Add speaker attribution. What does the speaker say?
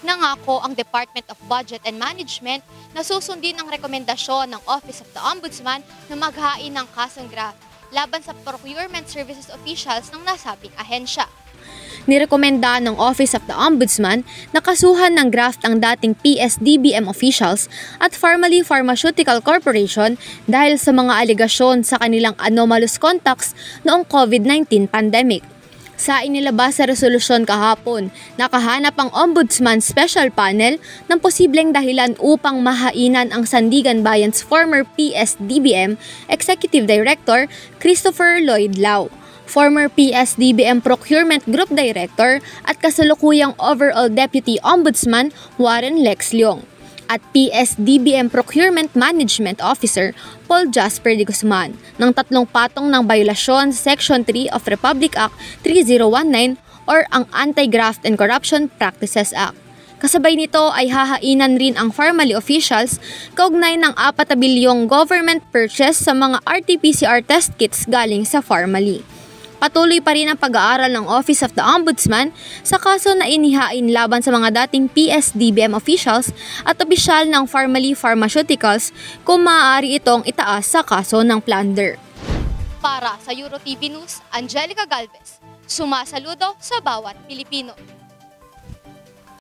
Speaker 1: Nangako ang Department of Budget and Management na susundin ang rekomendasyon ng Office of the Ombudsman na maghain ng kasong graft laban sa procurement services officials ng nasabing ahensya.
Speaker 2: Nirekomenda ng Office of the Ombudsman na kasuhan ng graft ang dating PSDBM officials at Pharmaly Pharmaceutical Corporation dahil sa mga alegasyon sa kanilang anomalous contacts noong COVID-19 pandemic. Sa inilabas sa resolusyon kahapon, nakahanap ang Ombudsman Special Panel ng posibleng dahilan upang mahainan ang Sandigan Bayan's former PSDBM Executive Director Christopher Lloyd Lau, former PSDBM Procurement Group Director at kasalukuyang Overall Deputy Ombudsman Warren Lex Leong, at PSDBM Procurement Management Officer Paul Jasper de Guzman ng 3 patong ng biolasyon sa Section 3 of Republic Act 3019 or ang Anti-Graft and Corruption Practices Act. Kasabay nito ay hahainan rin ang Pharmaly officials kaugnay ng 4 bilyong government purchase sa mga RT-PCR test kits galing sa Pharmaly. Patuloy pa rin ang pag-aaral ng Office of the Ombudsman sa kaso na inihain laban sa mga dating PSDBM officials at opisyal ng Pharmaly Pharmaceuticals kung maaari itong itaas sa kaso ng plunder.
Speaker 1: Para sa EuroTV News, Angelica Galvez, sumasaludo sa bawat Pilipino.